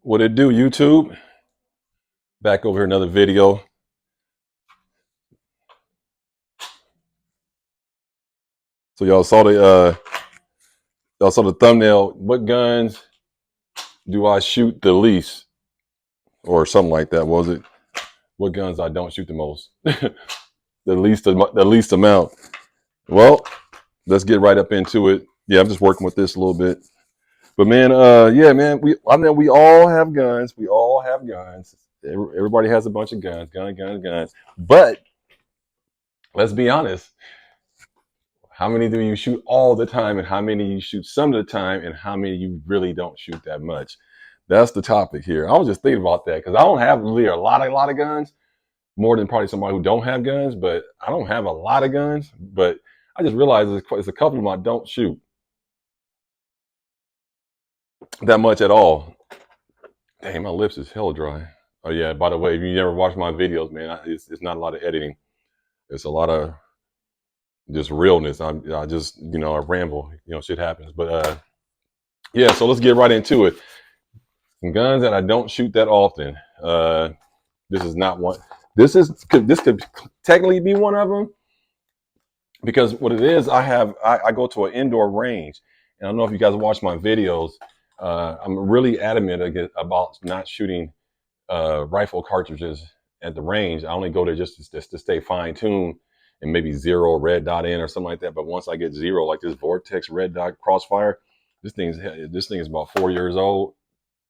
What it do, YouTube? Back over here, another video. So y'all saw the thumbnail. What guns do I shoot the least, or something like that? Was it? What guns I don't shoot the most? The least amount. Well, let's get right up into it. Yeah, I'm just working with this a little bit. But man, yeah, man, I mean, we all have guns. We all have guns. Everybody has a bunch of guns, guns. But let's be honest. How many do you shoot all the time, and how many you shoot some of the time, and how many you really don't shoot that much? That's the topic here. I was just thinking about that because I don't have really a lot of guns, more than probably somebody who don't have guns. But I don't have a lot of guns. But I just realized there's a couple of them I don't shoot that much at all. Dang, my lips is hella dry. Oh yeah. By the way, if you never watch my videos, man, it's not a lot of editing. It's a lot of just realness. I just I ramble. Shit happens. But yeah. So let's get right into it. Some guns that I don't shoot that often. This is not one. This could technically be one of them because what it is, I go to an indoor range, and I don't know if you guys watch my videos. I'm really adamant about not shooting rifle cartridges at the range. I only go there just to stay fine tuned and maybe zero red dot in or something like that. But once I get zero, like this Vortex red dot crossfire, this thing is about 4 years old.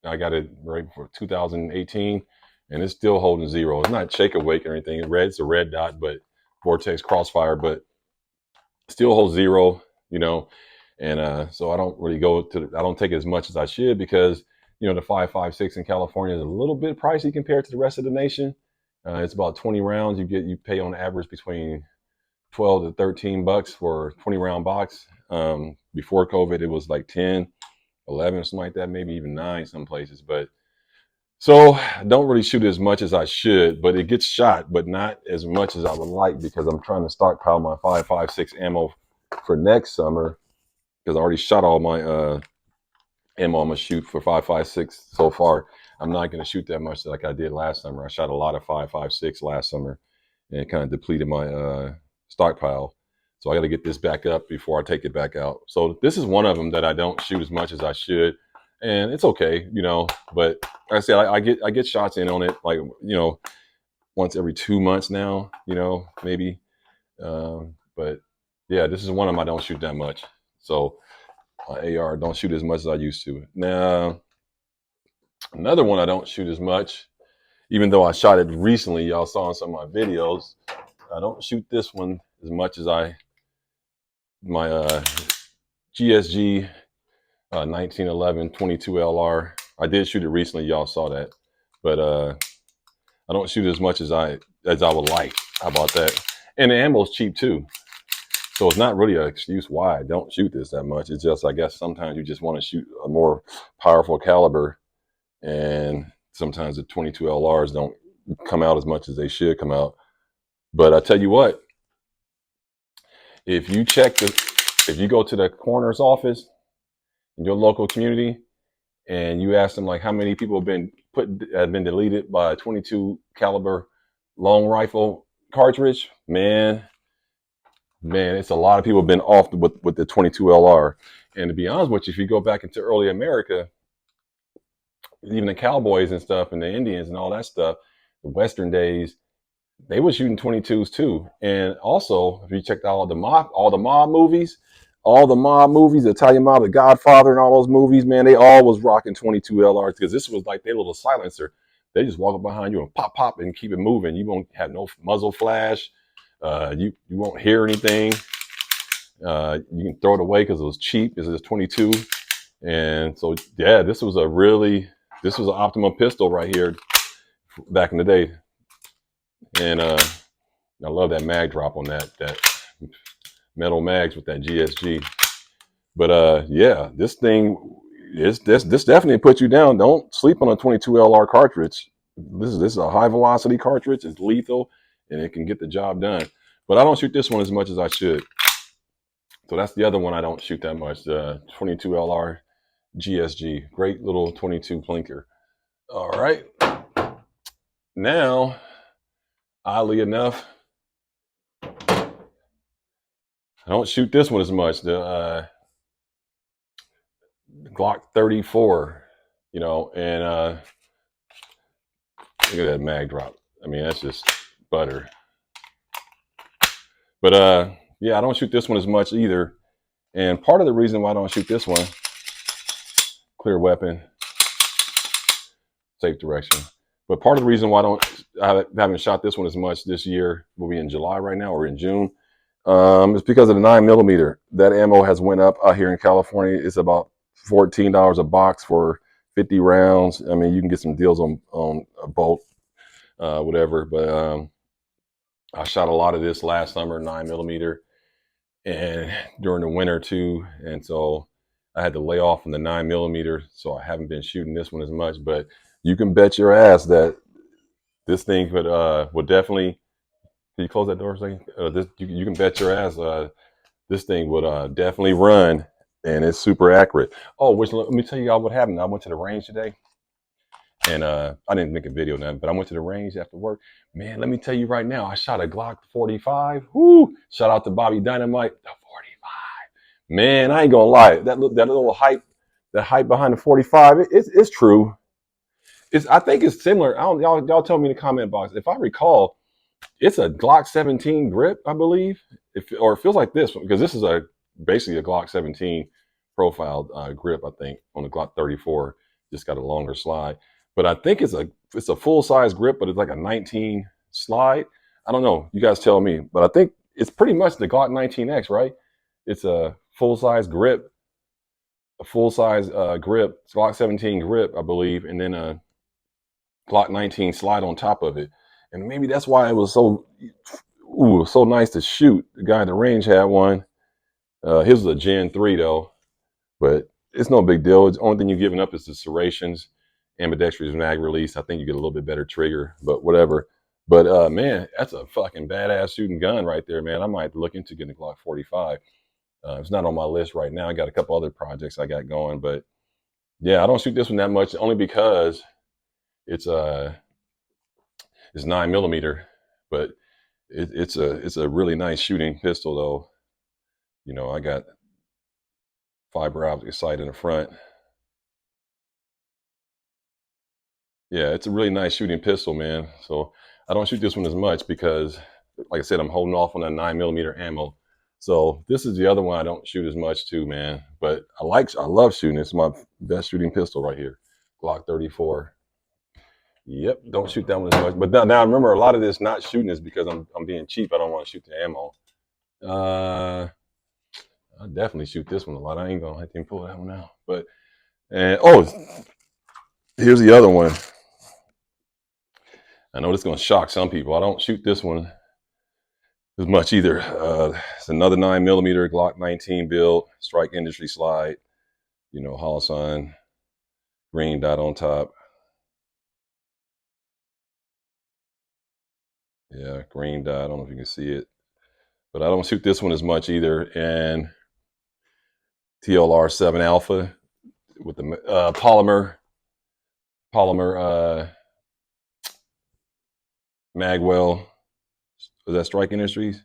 I got it right for 2018, and it's still holding zero. It's not shake awake or anything. It's a red dot, but Vortex crossfire, but still holds zero. And so I don't really I don't take as much as I should because the 5.56 in California is a little bit pricey compared to the rest of the nation. It's about 20 rounds. You pay on average between 12 to 13 bucks for a 20 round box. Before COVID, it was like 10. 11 something like that, maybe even 9 some places. But so I don't really shoot as much as I should, but it gets shot, but not as much as I would like because I'm trying to stockpile my 5.56 ammo for next summer because I already shot all my ammo I'm gonna shoot for 5.56 so far. I'm not gonna shoot that much like I did last summer. I shot a lot of 5.56 last summer and it kind of depleted my stockpile. So I got to get this back up before I take it back out. So this is one of them that I don't shoot as much as I should, and it's okay, But like I said, I get shots in on it, like once every 2 months now, maybe. But yeah, this is one of them I don't shoot that much. So AR don't shoot as much as I used to. Now another one I don't shoot as much, even though I shot it recently. Y'all saw in some of my videos. I don't shoot this one as much as my GSG 1911 22 LR. I did shoot it recently. Y'all saw that, but I don't shoot as much as I would like. How about that? And the ammo's cheap too, so it's not really an excuse why I don't shoot this that much. It's just I guess sometimes you just want to shoot a more powerful caliber, and sometimes the 22 LRs don't come out as much as they should come out. But I tell you what, if you go to the coroner's office in your local community and you ask them like how many people have been deleted by a 22 caliber long rifle cartridge, man, it's a lot of people have been off with the 22 LR. And to be honest with you, if you go back into early America, even the cowboys and stuff and the Indians and all that stuff, the Western days, they were shooting 22s too. And also, if you checked out all the mob movies, the Italian Mob, the Godfather, and all those movies, man, they all was rocking 22 LRs because this was like their little silencer. They just walk up behind you and pop and keep it moving. You won't have no muzzle flash. You won't hear anything. You can throw it away because it was cheap. This is 22, and so yeah, this was an optimum pistol right here back in the day, and I love that mag drop on that metal mags with that GSG. But yeah, this thing this definitely puts you down. Don't sleep on a 22 LR cartridge. This is a high velocity cartridge. It's lethal and it can get the job done. But I don't shoot this one as much as I should. So that's the other one I don't shoot that much. 22 LR GSG, great little 22 plinker. All right. Now, oddly enough, I don't shoot this one as much. The Glock 34, and look at that mag drop. I mean, that's just butter. But yeah, I don't shoot this one as much either. And part of the reason why I don't shoot this one, clear weapon, safe direction. But part of the reason why I haven't shot this one as much this year, we'll be in July right now or in June, it's because of the 9mm. That ammo has went up out here in California. It's about $14 a box for 50 rounds. I mean, you can get some deals on a bolt, whatever. But I shot a lot of this last summer, 9mm, and during the winter too. And so I had to lay off from the 9mm. So I haven't been shooting this one as much. But you can bet your ass that this thing would definitely. Can you close that door a second? You can bet your ass this thing would definitely run, and it's super accurate. Oh, let me tell you all what happened. I went to the range today, and I didn't make a video then, but I went to the range after work. Man, let me tell you right now, I shot a Glock 45. Woo! Shout out to Bobby Dynamite, the 45. Man, I ain't gonna lie, that little hype, the hype behind the 45, it's true. I think it's similar. Y'all tell me in the comment box if I recall. It's a Glock 17 grip, I believe, or it feels like this one because this is basically a Glock 17 profile grip. I think on the Glock 34, just got a longer slide. But I think it's a full size grip, but it's like a 19 slide. I don't know. You guys tell me. But I think it's pretty much the Glock 19X, right? It's a full size grip, grip, Glock 17 grip, I believe, and then a Glock 19 slide on top of it. And maybe that's why it was so nice to shoot. The guy at the range had one. His was a Gen 3 though, but it's no big deal. The only thing you're giving up is the serrations, ambidextrous mag release. I think you get a little bit better trigger, but whatever. But man, that's a fucking badass shooting gun right there, man. I might look into getting a Glock 45. It's not on my list right now. I got a couple other projects I got going, but yeah, I don't shoot this one that much only because it's 9mm, but it's a really nice shooting pistol though. I got fiber optic sight in the front. Yeah, it's a really nice shooting pistol, man. So I don't shoot this one as much because, like I said, I'm holding off on that 9mm ammo. So this is the other one I don't shoot as much too, man. But I love shooting. It's my best shooting pistol right here, Glock 34. Yep, don't shoot that one as much. But now remember, a lot of this not shooting is because I'm being cheap. I don't want to shoot the ammo. I'll definitely shoot this one a lot. I ain't gonna have to pull that one out. But here's the other one. I know this is gonna shock some people. I don't shoot this one as much either. It's another 9mm Glock 19 build, Strike Industry slide. Holosun, green dot on top. Yeah, green dot. I don't know if you can see it, but I don't shoot this one as much either. And TLR 7 Alpha with the polymer magwell. Is that Strike Industries?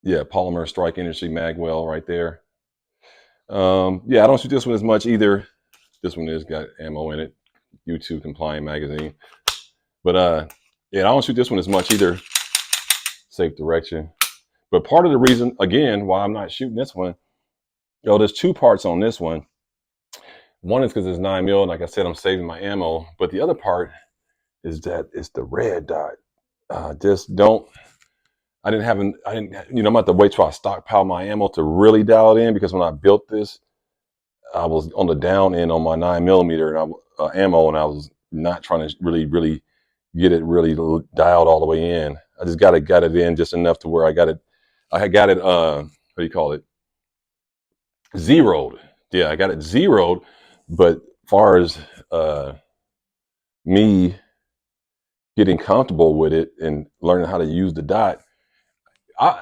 Yeah, polymer Strike Industry magwell right there. Yeah, I don't shoot this one as much either. This one has got ammo in it, U2 compliant magazine. But yeah, I don't shoot this one as much either. Safe direction. But part of the reason, again, why I'm not shooting this one, there's two parts on this one. One is because it's 9mm, like I said, I'm saving my ammo. But the other part is that it's the red dot. I'm about to wait till I stockpile my ammo to really dial it in, because when I built this, I was on the down end on my 9mm and ammo, and I was not trying to really get it really dialed all the way in. I just got it in just enough to where I had got it what do you call it? Zeroed. Yeah, I got it zeroed, but far as me getting comfortable with it and learning how to use the dot,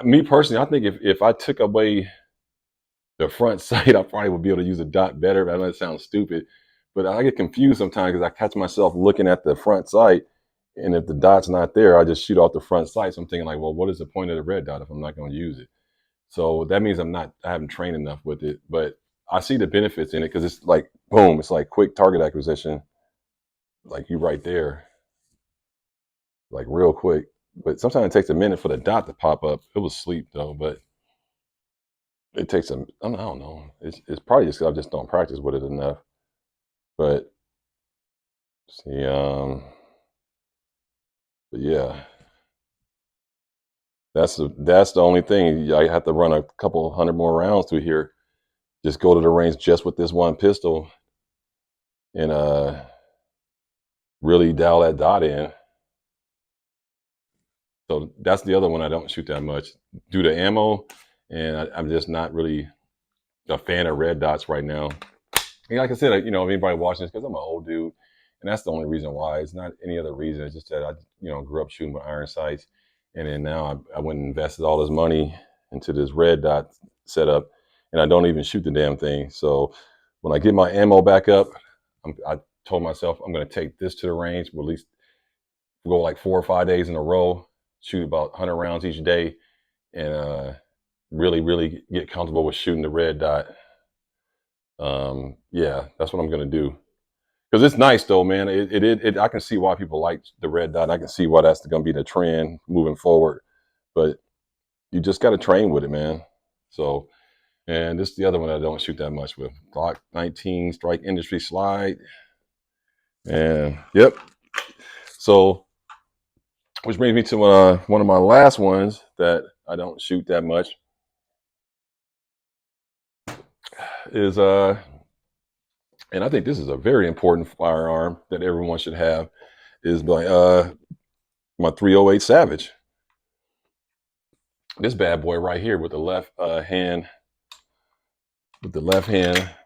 me personally, I think if I took away the front sight, I probably would be able to use a dot better. I know it sounds stupid, But I get confused sometimes because I catch myself looking at the front sight, and if the dot's not there, I just shoot off the front sight. So I'm thinking like, well, what is the point of the red dot if I'm not going to use it? So that means I haven't trained enough with it. But I see the benefits in it because it's like boom, it's like quick target acquisition, like you right there, like real quick. But sometimes it takes a minute for the dot to pop up. It was sleep though, but it takes I don't know. It's probably just 'cause I just don't practice with it enough. But see, but yeah, that's the only thing. I have to run a couple hundred more rounds through here. Just go to the range just with this one pistol and really dial that dot in. So that's the other one I don't shoot that much due to ammo, and I'm just not really a fan of red dots right now. And like I said, if anybody watching this, because I'm an old dude, and that's the only reason why. It's not any other reason. It's just that I, grew up shooting with iron sights, and then now I went and invested all this money into this red dot setup, and I don't even shoot the damn thing. So when I get my ammo back up, I told myself I'm going to take this to the range. We'll at least go like 4 or 5 days in a row, shoot about 100 rounds each day, and really, really get comfortable with shooting the red dot. Yeah, that's what I'm gonna do. Because it's nice though, man. I can see why people like the red dot. I can see why that's gonna be the trend moving forward. But you just got to train with it, man. So, and this is the other one I don't shoot that much with. Glock 19 Strike Industry Slide. And yep. So, which brings me to one of my last ones that I don't shoot that much is and I think this is a very important firearm that everyone should have, is my 308 Savage. This bad boy right here with the left hand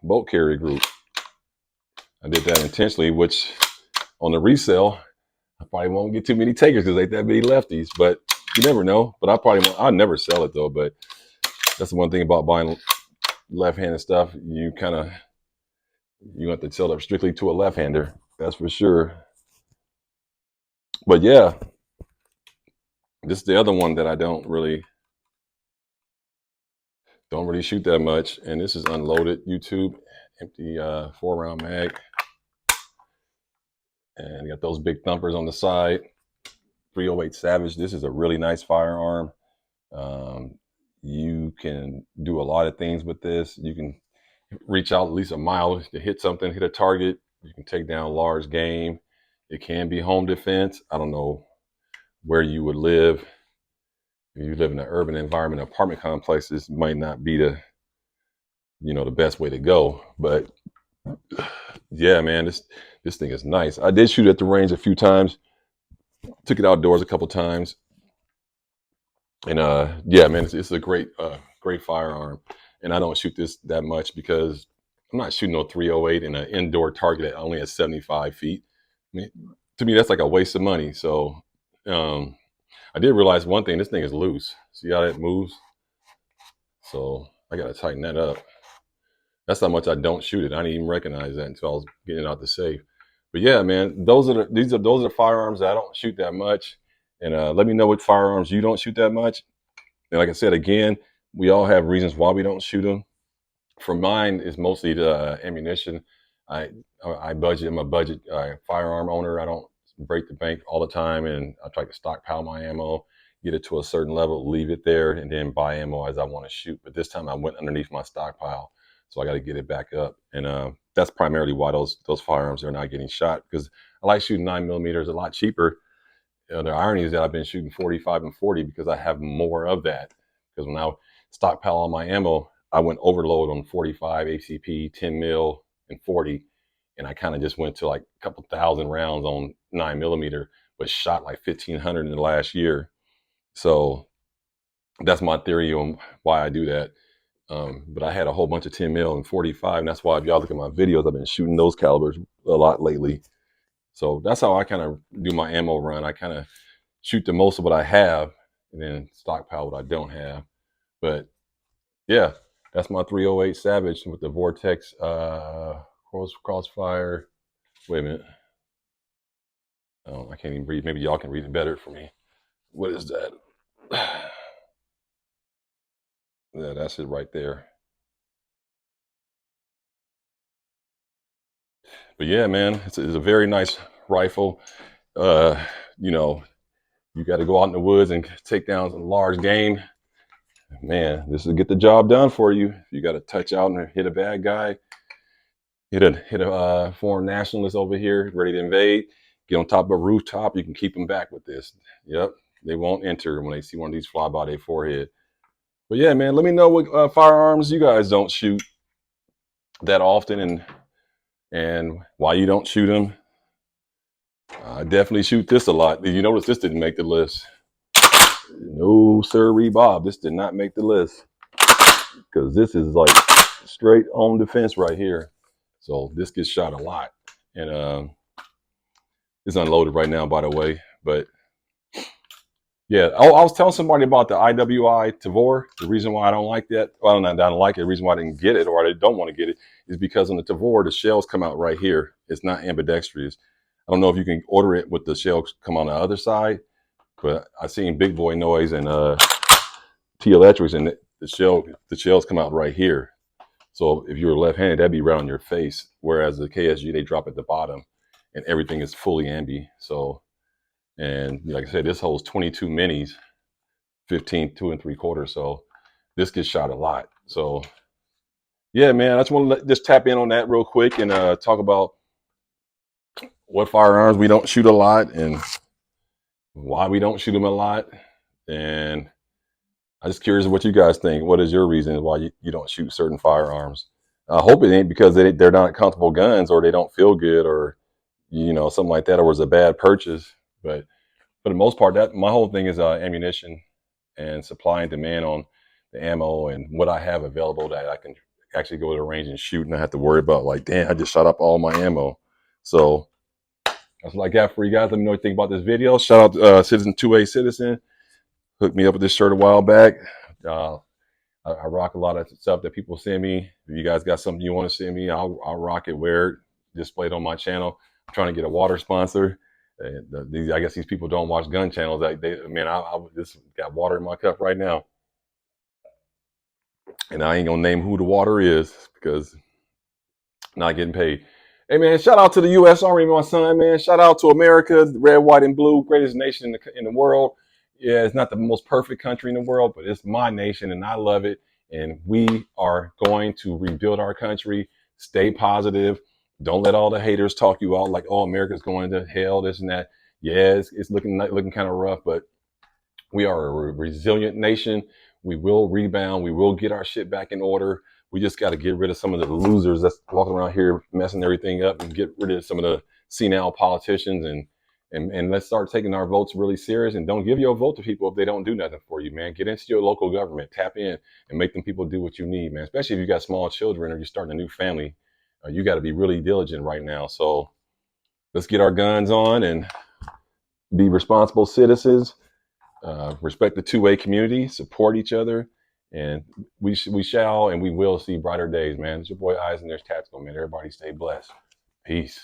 bolt carry group. I did that intentionally, which on the resale I probably won't get too many takers because ain't that many lefties. But you never know. But I'll never sell it though. But that's the one thing about buying left-handed stuff. You have to sell it strictly to a left-hander. That's for sure. But yeah, this is the other one that I don't really shoot that much. And this is unloaded YouTube, empty 4-round mag. And you got those big thumpers on the side. 308 Savage. This is a really nice firearm. You can do a lot of things with this. You can reach out at least a mile to hit something, hit a target. You can take down large game. It can be home defense. I don't know where you would live. If you live in an urban environment, apartment complexes might not be the best way to go. But yeah, man, this thing is nice. I did shoot at the range a few times. Took it outdoors a couple times. And yeah, man, it's a great firearm. And I don't shoot this that much because I'm not shooting no 308 in an indoor target that only has 75 feet. I mean, to me, that's like a waste of money. So I did realize one thing: this thing is loose. See how that moves? So I got to tighten that up. That's how much I don't shoot it. I didn't even recognize that until I was getting it out the safe. But yeah, man, those are the firearms that I don't shoot that much. And let me know what firearms you don't shoot that much. And like I said, again, we all have reasons why we don't shoot them. For mine, it's mostly the ammunition. I budget. I'm a budget firearm owner. I don't break the bank all the time, and I try to stockpile my ammo, get it to a certain level, leave it there, and then buy ammo as I want to shoot. But this time I went underneath my stockpile, so I got to get it back up. And that's primarily why those firearms are not getting shot, because I like shooting 9mm a lot cheaper. The irony is that I've been shooting 45 and 40 because I have more of that. Because when I stockpile all my ammo, I went overload on 45 ACP, 10 mil, and 40, and I kind of just went to like a couple thousand rounds on 9mm, but shot like 1,500 in the last year. So that's my theory on why I do that. But I had a whole bunch of 10 mil and 45, and that's why if y'all look at my videos, I've been shooting those calibers a lot lately. So that's how I kind of do my ammo run. I kind of shoot the most of what I have and then stockpile what I don't have. But yeah, that's my 308 Savage with the Vortex Crossfire. Wait a minute. Oh, I can't even read. Maybe y'all can read it better for me. What is that? Yeah, that's it right there. But yeah, man, it's a very nice rifle. Uh, you know, you got to go out in the woods and take down some large game. Man, this will get the job done for you. You got to touch out and hit a bad guy, hit a foreign nationalist over here ready to invade. Get on top of a rooftop. You can keep them back with this. Yep, they won't enter when they see one of these fly by their forehead. But yeah, man, let me know what firearms you guys don't shoot that often, and why you don't shoot them. I definitely shoot this a lot. Did you notice this didn't make the list? No, sir, Bob. This did not make the list because this is like straight home defense right here. So this gets shot a lot, and it's unloaded right now, by the way. But yeah, I was telling somebody about the IWI Tavor. The reason why I don't like that, well, I don't like it. The reason why I didn't get it, or I don't want to get it, is because on the Tavor, the shells come out right here. It's not ambidextrous. I don't know if you can order it with the shells come on the other side, but I seen Big Boy Noise and T Electrics, and the shells come out right here. So if you were left-handed, that'd be right on your face. Whereas the KSG, they drop at the bottom, and everything is fully ambi. So, and like I said, this holds 22 minis, 15 2 3/4. So this gets shot a lot. So yeah, man, I just want to just tap in on that real quick and talk about what firearms we don't shoot a lot and why we don't shoot them a lot. And I'm just curious what you guys think. What is your reason why you don't shoot certain firearms? I hope it ain't because they're not comfortable guns or they don't feel good or, something like that, or was a bad purchase. But for the most part, that my whole thing is ammunition and supply and demand on the ammo and what I have available that I can actually go to the range and shoot and not have to worry about like, damn, I just shot up all my ammo. So that's what I got for you guys. Let me know what you think about this video. Shout out Citizen 2A Citizen. Hooked me up with this shirt a while back. I rock a lot of stuff that people send me. If you guys got something you want to send me, I'll rock it, wear it, display it on my channel. I'm trying to get a water sponsor. I guess these people don't watch gun channels. I just got water in my cup right now, and I ain't gonna name who the water is because I'm not getting paid. Hey man, shout out to the U.S. Army, my son, man. Shout out to America, the red, white, and blue, greatest nation in the world. Yeah, it's not the most perfect country in the world, but it's my nation, and I love it. And we are going to rebuild our country. Stay positive. Don't let all the haters talk you out like, oh, America's going to hell, this and that. Yeah, it's looking kind of rough, but we are a resilient nation. We will rebound. We will get our shit back in order. We just got to get rid of some of the losers that's walking around here messing everything up and get rid of some of the senile politicians and let's start taking our votes really serious and don't give your vote to people if they don't do nothing for you, man. Get into your local government, tap in and make them people do what you need, man. Especially if you got small children or you're starting a new family, you got to be really diligent right now. So let's get our guns on and be responsible citizens. Respect the two-way community, support each other, and we shall and we will see brighter days, man. It's your boy Eyes and there's Tactical, man. Everybody stay blessed. Peace.